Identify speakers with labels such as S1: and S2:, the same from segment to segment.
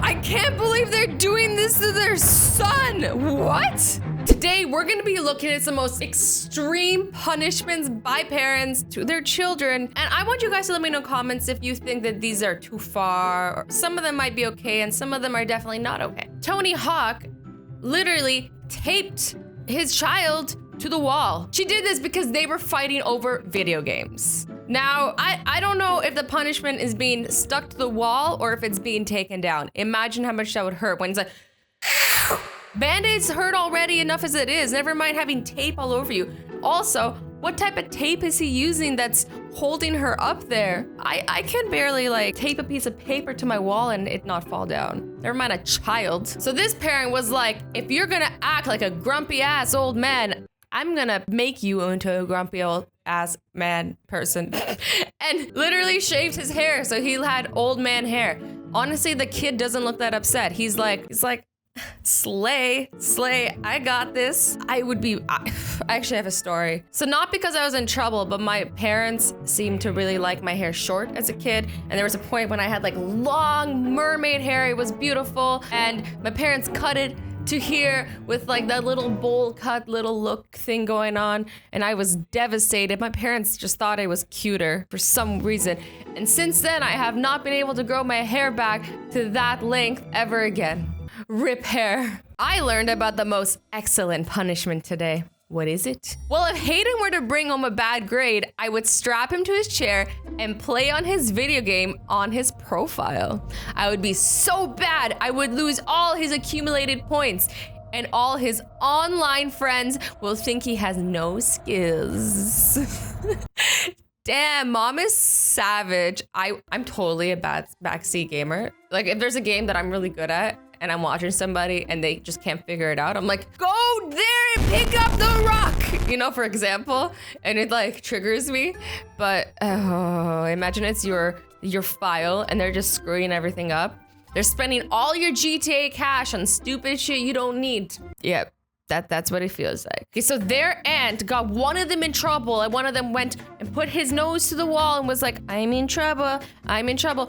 S1: I can't believe they're doing this to their son. What? Today, we're gonna be looking at some most extreme punishments by parents to their children. And I want you guys to let me know in comments if you think that these are too far, or some of them might be okay and some of them are definitely not okay. Tony Hawk literally taped his child to the wall. She did this because they were fighting over video games. Now, I don't know if the punishment is being stuck to the wall or if it's being taken down. Imagine how much that would hurt when it's like, Band-Aids hurt already enough as it is, never mind having tape all over you. Also, what type of tape is he using that's holding her up there? I can barely like tape a piece of paper to my wall and it not fall down. Never mind a child. So this parent was like, if you're gonna act like a grumpy ass old man, I'm gonna make you into a grumpy old ass man person. And literally shaved his hair so he had old man hair. Honestly, the kid doesn't look that upset. He's like, slay, I got this. I actually have a story. So not because I was in trouble, but my parents seemed to really like my hair short as a kid. And there was a point when I had like long mermaid hair. It was beautiful. And my parents cut it to here with like that little bowl cut little look thing going on. And I was devastated. My parents just thought I was cuter for some reason. And since then, I have not been able to grow my hair back to that length ever again. Rip hair. I learned about the most excellent punishment today. What is it? Well, if Hayden were to bring home a bad grade, I would strap him to his chair and play on his video game on his profile. I would be so bad, I would lose all his accumulated points, and all his online friends will think he has no skills. Damn, mom is savage. I'm totally a backseat gamer. Like, if there's a game that I'm really good at, and I'm watching somebody and they just can't figure it out, I'm like, go there and pick up the rock, you know, for example, and it like triggers me. But imagine it's your file and they're just screwing everything up. They're spending all your GTA cash on stupid shit you don't need. Yep. That's what it feels like. Okay, so their aunt got one of them in trouble, and one of them went and put his nose to the wall and was like, I'm in trouble.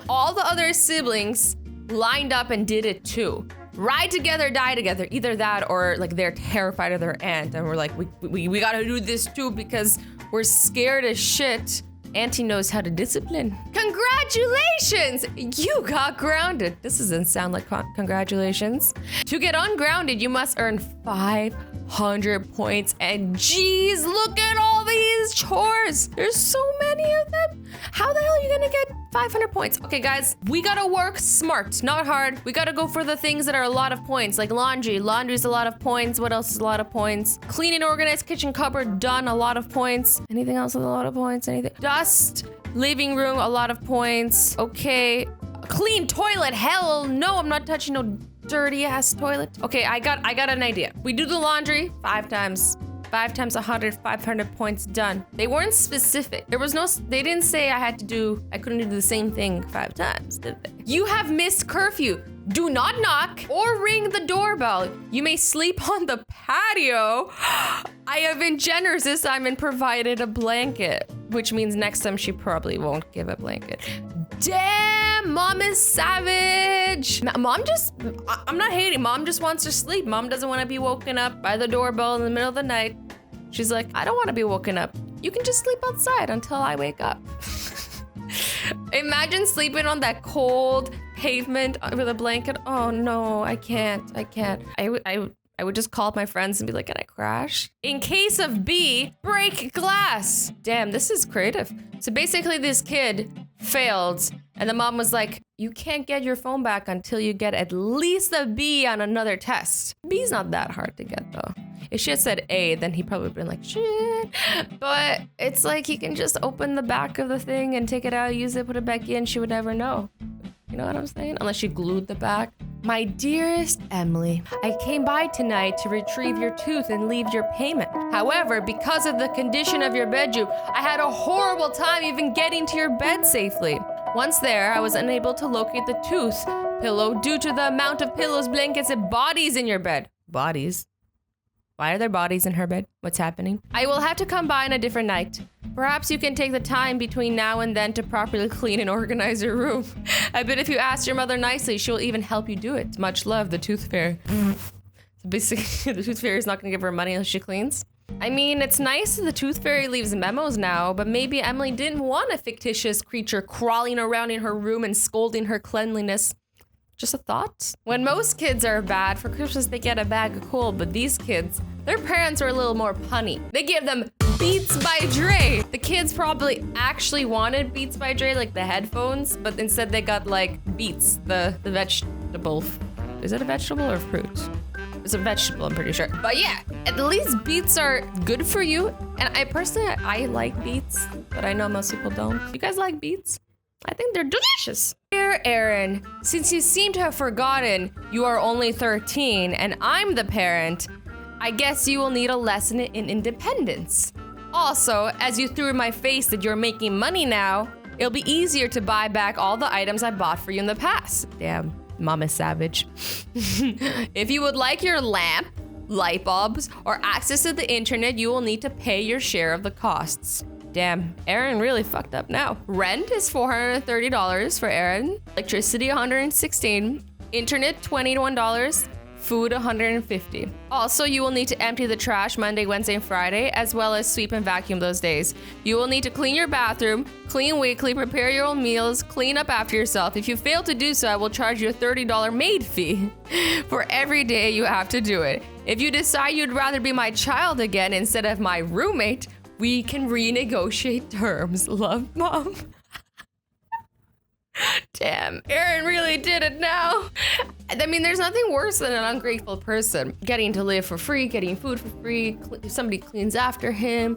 S1: All the other siblings lined up and did it too. Ride together, die together. Either that or like they're terrified of their aunt and we're like, we gotta do this too because we're scared as shit. Auntie knows how to discipline. Congratulations! You got grounded. This doesn't sound like congratulations. To get ungrounded, you must earn 500 points. And geez, look at all these chores. There's so many of them. How the hell are you gonna get 500 points? Okay, guys, we gotta work smart, not hard. We gotta go for the things that are a lot of points, like laundry. Laundry's a lot of points. What else is a lot of points? Clean and organized kitchen cupboard, done, a lot of points. Anything else with a lot of points? Anything? Dust, living room, a lot of points. Okay, clean toilet, hell no, I'm not touching no dirty ass toilet. Okay, I got an idea. We do the laundry 5 times. 5 times 100, 500 points done. They weren't specific. They didn't say I couldn't do the same thing 5 times, did they? You have missed curfew. Do not knock or ring the doorbell. You may sleep on the patio. I have been generous this time and provided a blanket, which means next time she probably won't give a blanket. Damn, mom is savage. I'm not hating. Mom just wants to sleep. Mom doesn't want to be woken up by the doorbell in the middle of the night. She's like, I don't want to be woken up. You can just sleep outside until I wake up. Imagine sleeping on that cold pavement with a blanket. Oh no, I can't. I would just call up my friends and be like, can I crash? In case of B, break glass. Damn, this is creative. So basically this kid failed and the mom was like, you can't get your phone back until you get at least a B on another test. B's not that hard to get though. If she had said A, then he probably would have been like, shit. But it's like he can just open the back of the thing and take it out, use it, put it back in. She would never know. You know what I'm saying? Unless she glued the back. My dearest Emily, I came by tonight to retrieve your tooth and leave your payment. However, because of the condition of your bedroom, I had a horrible time even getting to your bed safely. Once there, I was unable to locate the tooth pillow due to the amount of pillows, blankets, and bodies in your bed. Bodies? Why are there bodies in her bed? What's happening? I will have to come by on a different night. Perhaps you can take the time between now and then to properly clean and organize your room. I bet if you ask your mother nicely, she'll even help you do it. Much love, the Tooth Fairy. So basically, the Tooth Fairy is not gonna give her money unless she cleans. I mean, it's nice that the Tooth Fairy leaves memos now, but maybe Emily didn't want a fictitious creature crawling around in her room and scolding her cleanliness. Just a thought. When most kids are bad, for Christmas they get a bag of coal, but these kids, their parents are a little more punny. They give them Beats by Dre. The kids probably actually wanted Beats by Dre, like the headphones, but instead they got like Beats, the vegetable. Is it a vegetable or fruit? It's a vegetable, I'm pretty sure. But yeah, at least beets are good for you. And I personally, I like beets, but I know most people don't. You guys like beets? I think they're delicious. Dear Aaron, since you seem to have forgotten you are only 13 and I'm the parent, I guess you will need a lesson in independence. Also, as you threw in my face that you're making money now, it'll be easier to buy back all the items I bought for you in the past. Damn. Mom is savage. If you would like your lamp, light bulbs, or access to the internet, you will need to pay your share of the costs. Damn, Aaron really fucked up now. Rent is $430 for Aaron, electricity $116, internet $21, food $150. Also, you will need to empty the trash Monday, Wednesday, and Friday, as well as sweep and vacuum those days. You will need to clean your bathroom, clean weekly, prepare your own meals, clean up after yourself. If you fail to do so, I will charge you a $30 maid fee for every day you have to do it. If you decide you'd rather be my child again instead of my roommate, we can renegotiate terms. Love, Mom. Damn, Aaron really did it now. I mean, there's nothing worse than an ungrateful person getting to live for free, getting food for free, somebody cleans after him,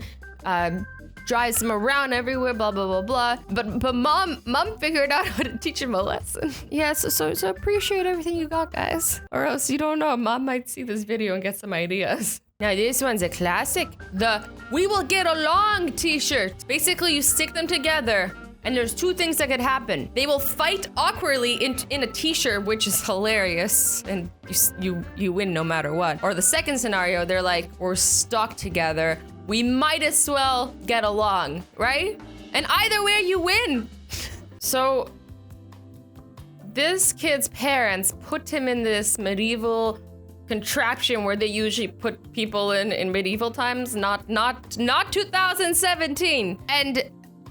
S1: drives him around everywhere, blah, blah, blah, blah. But mom figured out how to teach him a lesson. Yeah, so appreciate everything you got, guys. Or else you don't know, Mom might see this video and get some ideas. Now this one's a classic. The "we will get along" t-shirt. Basically, you stick them together. And there's two things that could happen. They will fight awkwardly in a t-shirt, which is hilarious, and you win no matter what. Or the second scenario, they're like, we're stuck together. We might as well get along, right? And either way, you win. So this kid's parents put him in this medieval contraption where they usually put people in medieval times, not 2017. And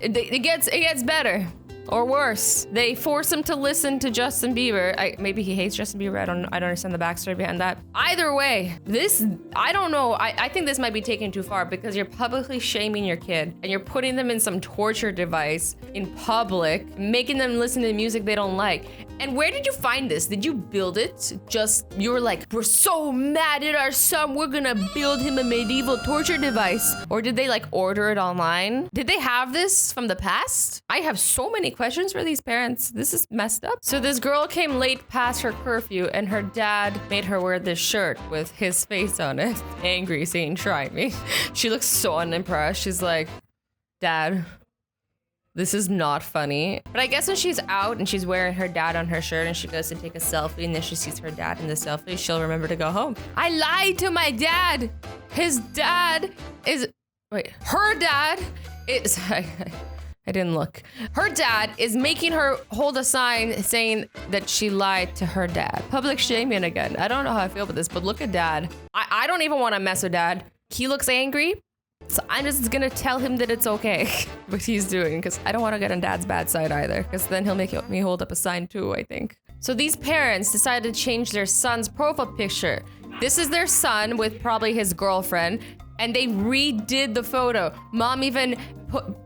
S1: it gets better or worse. They force him to listen to Justin Bieber. Maybe he hates Justin Bieber. I don't understand the backstory behind that. Either way, I don't know. I think this might be taken too far because you're publicly shaming your kid and you're putting them in some torture device in public, making them listen to music they don't like. And where did you find this? Did you build it? You were like, we're so mad at our son, we're gonna build him a medieval torture device. Or did they like order it online? Did they have this from the past? I have so many questions for these parents. This is messed up. So this girl came late past her curfew and her dad made her wear this shirt with his face on it. Angry, saying, try me. She looks so unimpressed. She's like, Dad, this is not funny. But I guess when she's out and she's wearing her dad on her shirt and she goes to take a selfie and then she sees her dad in the selfie, she'll remember to go home. I lied to my dad. His dad is, her dad is, I didn't look. Her dad is making her hold a sign saying that she lied to her dad. Public shaming again. I don't know how I feel about this, but look at Dad. I don't even want to mess with Dad. He looks angry. So I'm just gonna tell him that it's okay what he's doing because I don't want to get on Dad's bad side either because then he'll make me hold up a sign too, I think. So these parents decided to change their son's profile picture. This is their son with probably his girlfriend and they redid the photo. Mom even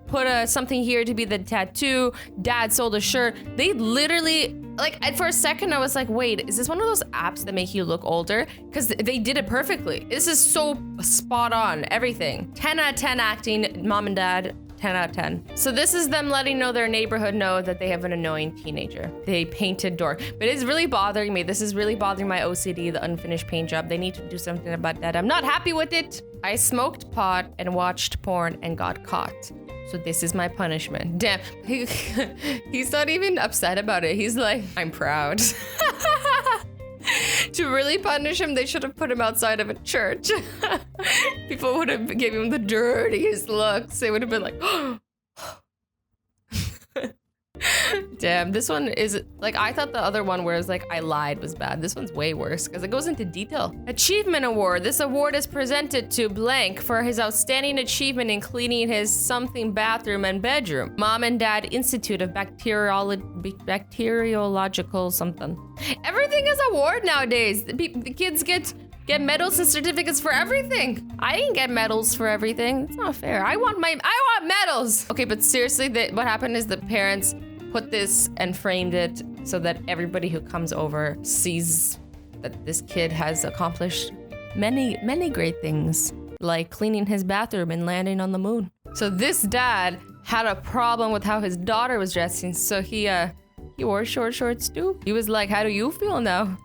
S1: put something here to be the tattoo. Dad sold a shirt. They literally, like, for a second I was like, wait, is this one of those apps that make you look older? Because they did it perfectly. This is so spot on, everything. 10 out of 10 acting, Mom and Dad, 10 out of 10. So this is them letting their neighborhood know that they have an annoying teenager. They painted door. But it's really bothering me. This is really bothering my OCD, the unfinished paint job. They need to do something about that. I'm not happy with it. I smoked pot and watched porn and got caught. So this is my punishment. Damn, he's not even upset about it. He's like, I'm proud. To really punish him, they should have put him outside of a church. People would have given him the dirtiest looks. They would have been like, damn, this one is like, I thought the other one where it's like, I lied was bad. This one's way worse because it goes into detail. Achievement Award. This award is presented to blank for his outstanding achievement in cleaning his something bathroom and bedroom. Mom and Dad Institute of Bacteriological something. Everything is award nowadays. The kids get medals and certificates for everything. I didn't get medals for everything. It's not fair. I want medals. Okay, but seriously, what happened is the parents put this and framed it so that everybody who comes over sees that this kid has accomplished many, many great things, like cleaning his bathroom and landing on the moon. So this dad had a problem with how his daughter was dressing, so he wore short shorts too. He was like, how do you feel now?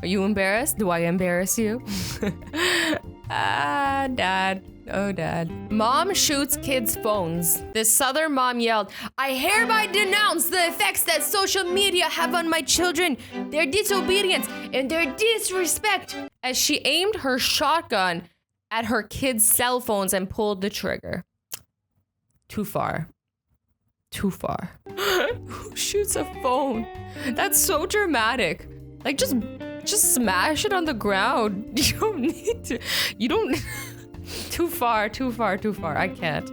S1: Are you embarrassed? Do I embarrass you? Dad. Oh, Dad. Mom shoots kids' phones. This southern mom yelled, I hereby denounce the effects that social media have on my children, their disobedience, and their disrespect, as she aimed her shotgun at her kids' cell phones and pulled the trigger. Too far. Too far. Who shoots a phone? That's so dramatic. Like, just smash it on the ground. You don't need to. You don't. Too far. I can't.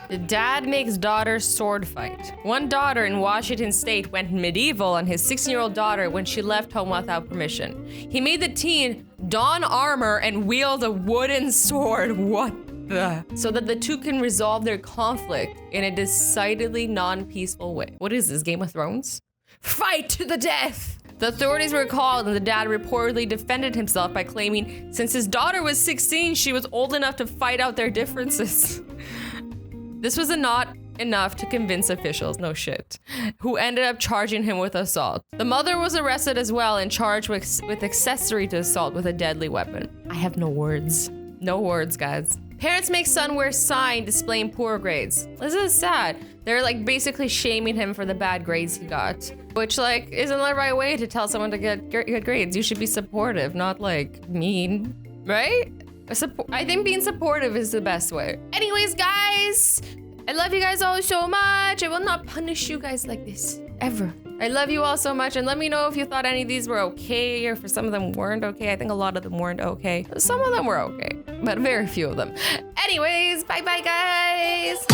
S1: The dad makes daughter sword fight. One daughter in Washington state went medieval on his 16-year-old daughter when she left home without permission. He made the teen don armor and wield a wooden sword. What the? So that the two can resolve their conflict in a decidedly non-peaceful way. What is this, Game of Thrones? Fight to the death! The authorities were called and the dad reportedly defended himself by claiming since his daughter was 16, she was old enough to fight out their differences. This was not enough to convince officials, no shit, who ended up charging him with assault. The mother was arrested as well and charged with accessory to assault with a deadly weapon. I have no words. No words, guys. Parents make Sunwear sign displaying poor grades. This is sad. They're like basically shaming him for the bad grades he got. Which like isn't the right way to tell someone to get good grades. You should be supportive, not like mean, right? I think being supportive is the best way. Anyways, guys, I love you guys all so much. I will not punish you guys like this, ever. I love you all so much, and let me know if you thought any of these were okay, or if some of them weren't okay. I think a lot of them weren't okay. Some of them were okay, but very few of them. Anyways, bye-bye, guys.